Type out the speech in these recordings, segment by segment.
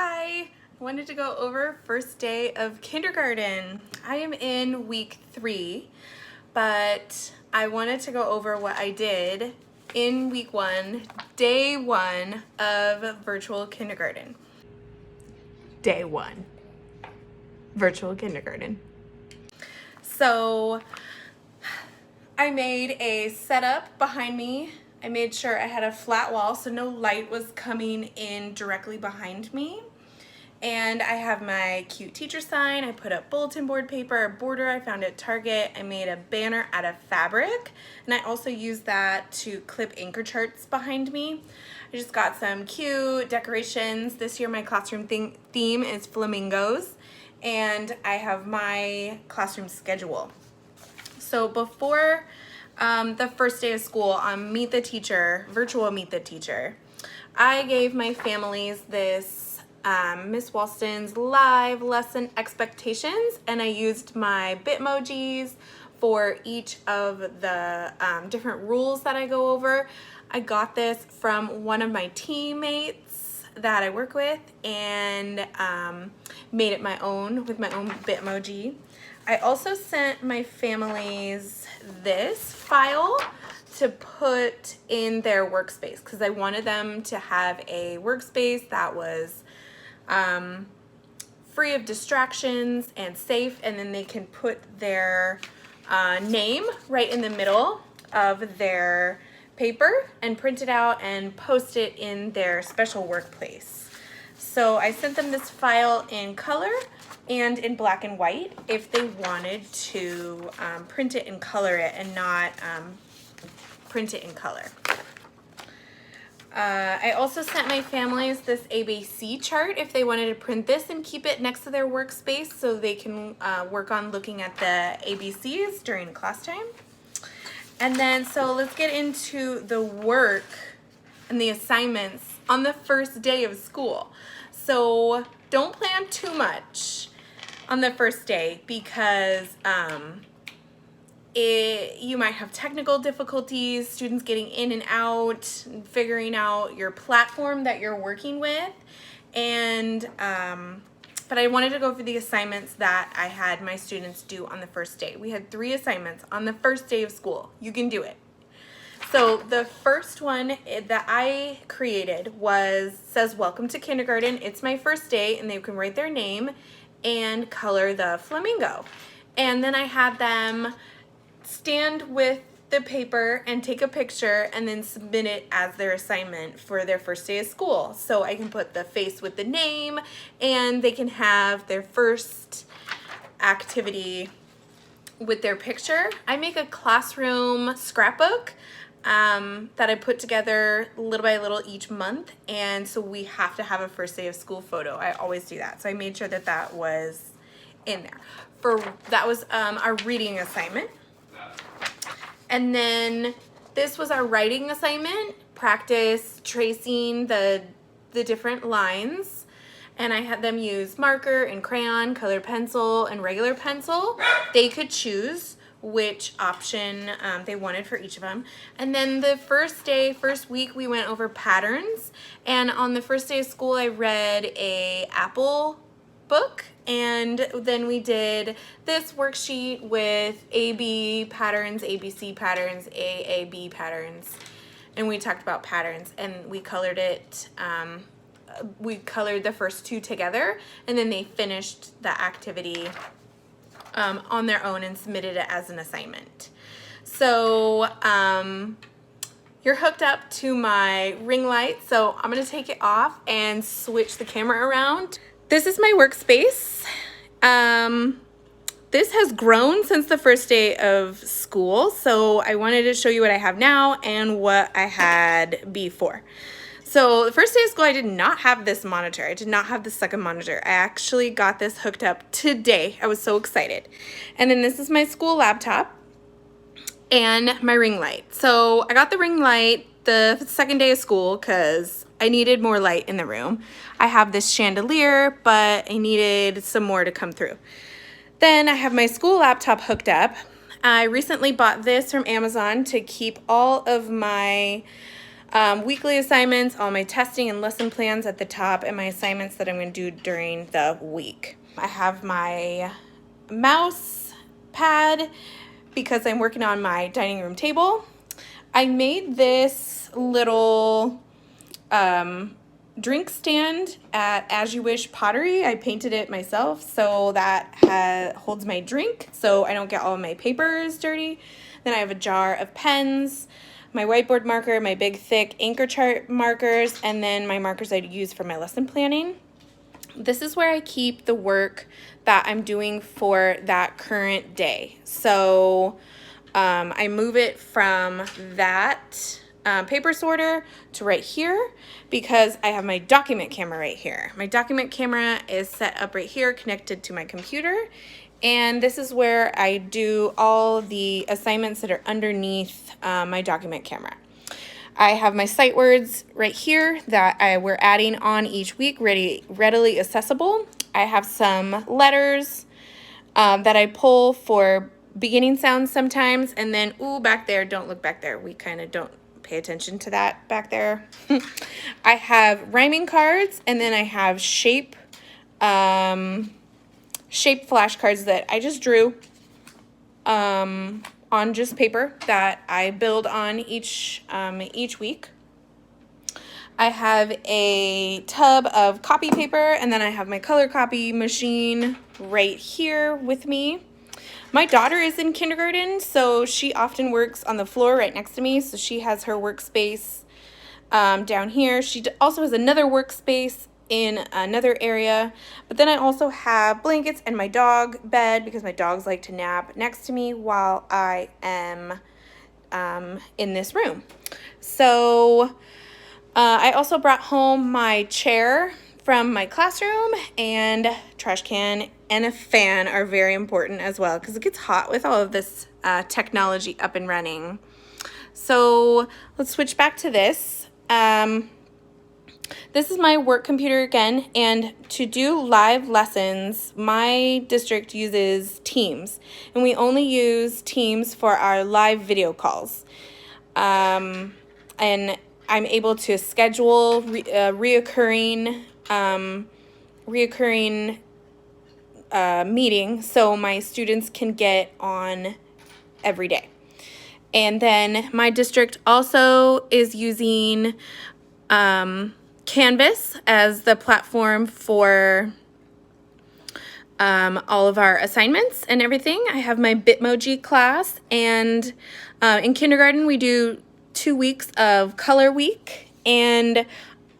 Hi! I wanted to go over first day of kindergarten. I am in week 3, but I wanted to go over what I did in week 1, day 1 of virtual kindergarten. Day 1, virtual kindergarten. So I made a setup behind me. I made sure I had a flat wall so no light was coming in directly behind me. And I have my cute teacher sign. I put up bulletin board paper, a border I found at Target. I made a banner out of fabric, and I also used that to clip anchor charts behind me. I just got some cute decorations. This year my classroom theme is flamingos, and I have my classroom schedule. So before the first day of school on Meet the Teacher, virtual Meet the Teacher, I gave my families this Miss Walston's live lesson expectations, and I used my Bitmojis for each of the different rules that I go over. I got this from one of my teammates that I work with and made it my own with my own Bitmoji. I also sent my families this file to put in their workspace because I wanted them to have a workspace that was free of distractions and safe, and then they can put their name right in the middle of their paper and print it out and post it in their special workplace. So I sent them this file in color and in black and white if they wanted to print it and color it and not print it in color. I also sent my families this ABC chart if they wanted to print this and keep it next to their workspace so they can work on looking at the ABCs during class time. And then, so let's get into the work and the assignments on the first day of school. So don't plan too much on the first day because you might have technical difficulties, students getting in and out, figuring out your platform that you're working with. And but I wanted to go over the assignments that I had my students do on the first day. We had 3 assignments on the first day of school. You can do it. So the first one that I created says welcome to kindergarten. It's my first day, and they can write their name and color the flamingo. And then I had them stand with the paper and take a picture and then submit it as their assignment for their first day of school. So I can put the face with the name, and they can have their first activity with their picture. I make a classroom scrapbook that I put together little by little each month, and so we have to have a first day of school photo. I always do that. So I made sure that that was in there. That was our reading assignment. And then this was our writing assignment, practice tracing the different lines. And I had them use marker and crayon, colored pencil, and regular pencil. They could choose which option they wanted for each of them. And then the first week, we went over patterns. And on the first day of school, I read a Apple book, and then we did this worksheet with AB patterns, ABC patterns, AAB patterns, and we talked about patterns, and we colored it. We colored the first 2 together, and then they finished the activity on their own and submitted it as an assignment. So you're hooked up to my ring light, so I'm gonna take it off and switch the camera around. This is my workspace. This has grown since the first day of school, so I wanted to show you what I have now and what I had before. So the first day of school, I did not have this monitor. I did not have the second monitor. I actually got this hooked up today. I was so excited. And then this is my school laptop and my ring light. So I got the ring light the second day of school because I needed more light in the room. I have this chandelier, but I needed some more to come through. Then I have my school laptop hooked up. I recently bought this from Amazon to keep all of my Weekly assignments, all my testing and lesson plans at the top, and my assignments that I'm going to do during the week. I have my mouse pad because I'm working on my dining room table. I made this little drink stand at As You Wish Pottery. I painted it myself so that holds my drink so I don't get all of my papers dirty. Then I have a jar of pens, my whiteboard marker, my big thick anchor chart markers, and then my markers I use for my lesson planning. This is where I keep the work that I'm doing for that current day. So I move it from that paper sorter to right here because I have my document camera right here. My document camera is set up right here, connected to my computer, and this is where I do all the assignments that are underneath my document camera. I have my sight words right here that we're adding on each week, readily accessible. I have some letters that I pull for beginning sounds sometimes, and then, ooh, back there, don't look back there. We kind of don't pay attention to that back there. I have rhyming cards, and then I have shape flashcards that I just drew on just paper that I build on each week. I have a tub of copy paper, and then I have my color copy machine right here with me. My daughter is in kindergarten, so she often works on the floor right next to me, so she has her workspace down here. She also has another workspace in another area, but then I also have blankets and my dog bed because my dogs like to nap next to me while I am in this room. So I also brought home my chair from my classroom, and trash can and a fan are very important as well because it gets hot with all of this technology up and running. So let's switch back to this. This is my work computer again, and to do live lessons, my district uses Teams, and we only use Teams for our live video calls. And I'm able to schedule reoccurring meeting so my students can get on every day. And then my district also is using Canvas as the platform for all of our assignments and everything. I have my Bitmoji class, and in kindergarten we do 2 weeks of color week, and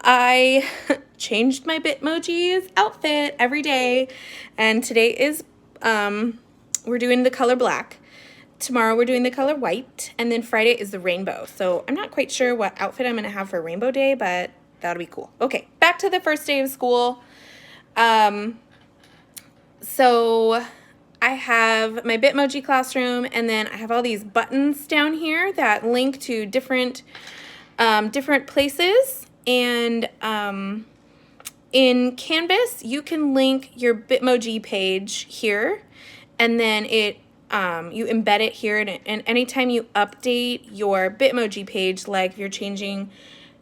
I changed my Bitmoji's outfit every day, and today is we're doing the color black. Tomorrow we're doing the color white, and then Friday is the rainbow. So I'm not quite sure what outfit I'm going to have for Rainbow Day, but that'll be cool. Okay, back to the first day of school. So I have my Bitmoji classroom, and then I have all these buttons down here that link to different places. And in Canvas, you can link your Bitmoji page here, and then you embed it here. And anytime you update your Bitmoji page, like if you're changing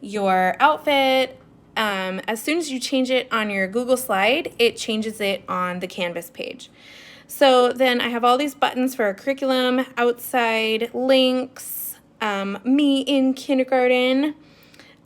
your outfit, as soon as you change it on your Google slide, it changes it on the Canvas page. So then I have all these buttons for our curriculum, outside links, me in kindergarten.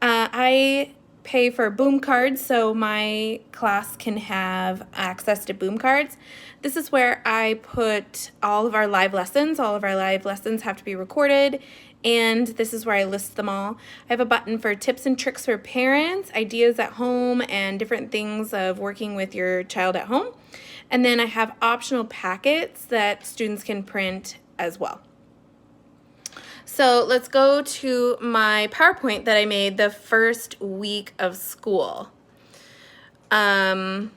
I pay for boom cards so my class can have access to boom cards. This is where I put all of our live lessons. All of our live lessons have to be recorded, and this is where I list them all. I have a button for tips and tricks for parents, ideas at home, and different things of working with your child at home. And then I have optional packets that students can print as well. So let's go to my PowerPoint that I made the first week of school. And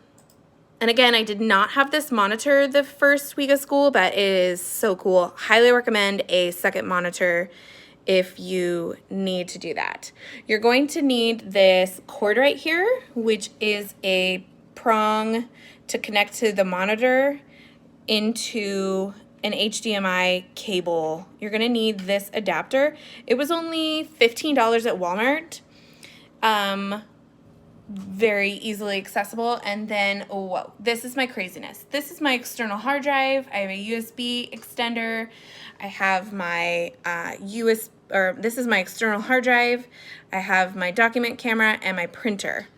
again, I did not have this monitor the first week of school, but it is so cool. Highly recommend a second monitor if you need to do that. You're going to need this cord right here, which is a prong to connect to the monitor into an HDMI cable, you're gonna need this adapter. It was only $15 at Walmart. Very easily accessible. And then, whoa, this is my craziness. This is my external hard drive. I have a USB extender. I have my this is my external hard drive. I have my document camera and my printer.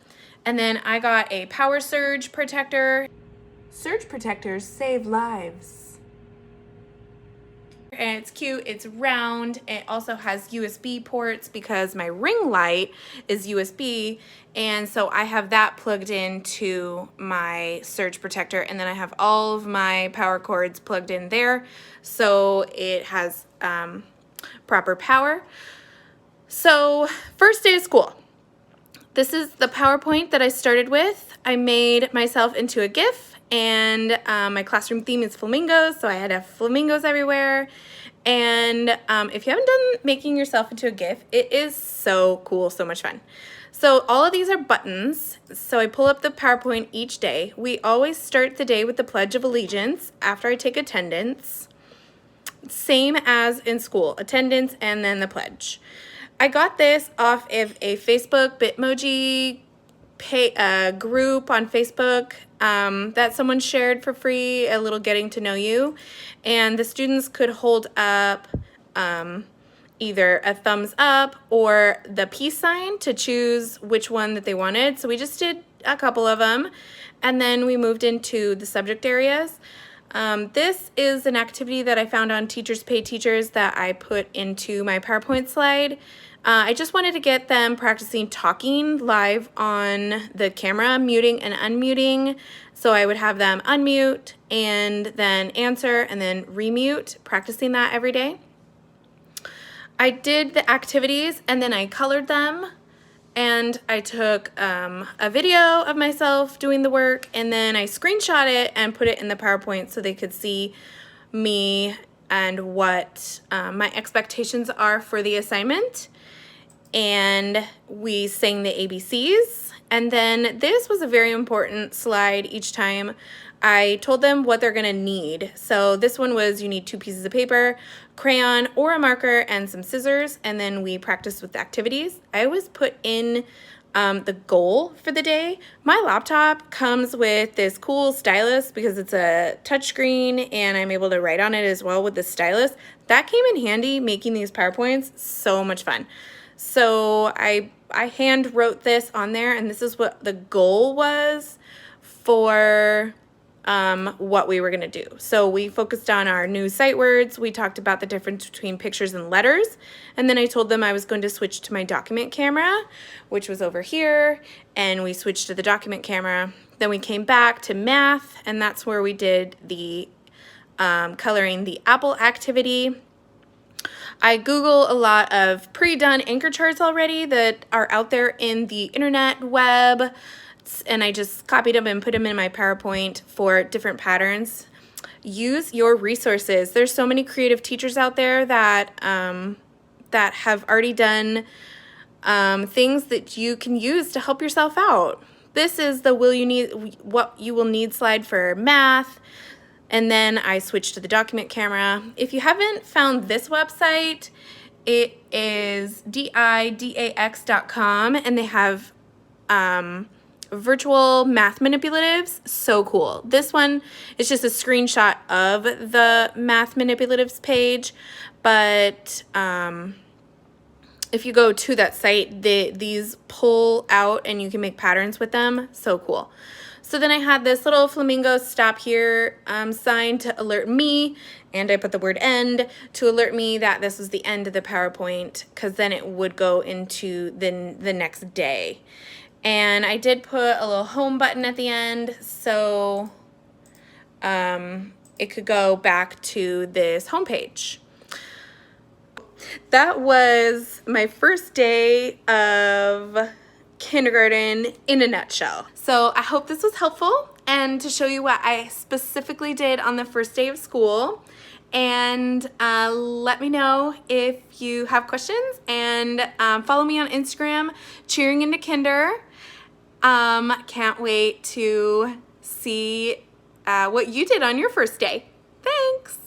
And then I got a power surge protector. Surge protectors save lives. And it's cute, it's round. It also has USB ports because my ring light is USB, and so I have that plugged into my surge protector, and then I have all of my power cords plugged in there, so it has proper power. So first day of school. This is the PowerPoint that I started with. I made myself into a GIF. And my classroom theme is flamingos, so I had to have flamingos everywhere. And if you haven't done making yourself into a GIF, it is so cool, so much fun. So all of these are buttons. So I pull up the PowerPoint each day. We always start the day with the Pledge of Allegiance after I take attendance. Same as in school, attendance and then the pledge. I got this off of a Facebook Bitmoji group on Facebook that someone shared for free, a little getting to know you, and the students could hold up either a thumbs up or the peace sign to choose which one that they wanted. So we just did a couple of them, and then we moved into the subject areas. This is an activity that I found on Teachers Pay Teachers that I put into my PowerPoint slide. I just wanted to get them practicing talking live on the camera, muting and unmuting. So I would have them unmute and then answer and then remute, practicing that every day. I did the activities and then I colored them, and I took a video of myself doing the work, and then I screenshot it and put it in the PowerPoint so they could see me and what my expectations are for the assignment. And we sang the ABCs. And then this was a very important slide each time. I told them what they're gonna need. So this one was, you need 2 pieces of paper, crayon or a marker, and some scissors, and then we practiced with the activities. I always put in the goal for the day. My laptop comes with this cool stylus because it's a touchscreen and I'm able to write on it as well with the stylus. That came in handy making these PowerPoints, so much fun. So I hand wrote this on there, and this is what the goal was for what we were going to do. So we focused on our new sight words. We talked about the difference between pictures and letters. And then I told them I was going to switch to my document camera, which was over here. And we switched to the document camera. Then we came back to math, and that's where we did the coloring the apple activity. I Google a lot of pre-done anchor charts already that are out there in the internet web, and I just copied them and put them in my PowerPoint for different patterns. Use your resources. There's so many creative teachers out there that that have already done things that you can use to help yourself out. This is the what you will need slide for math. And then I switched to the document camera. If you haven't found this website, it is didax.com, and they have virtual math manipulatives. So cool. This one is just a screenshot of the math manipulatives page, but if you go to that site, these pull out and you can make patterns with them. So cool. So then I had this little flamingo stop here sign to alert me, and I put the word end to alert me that this was the end of the PowerPoint, because then it would go into the next day. And I did put a little home button at the end, so it could go back to this homepage. That was my first day of kindergarten in a nutshell. So I hope this was helpful, and to show you what I specifically did on the first day of school. And let me know if you have questions, and follow me on Instagram, Cheering into Kinder. Can't wait to see what you did on your first day. Thanks.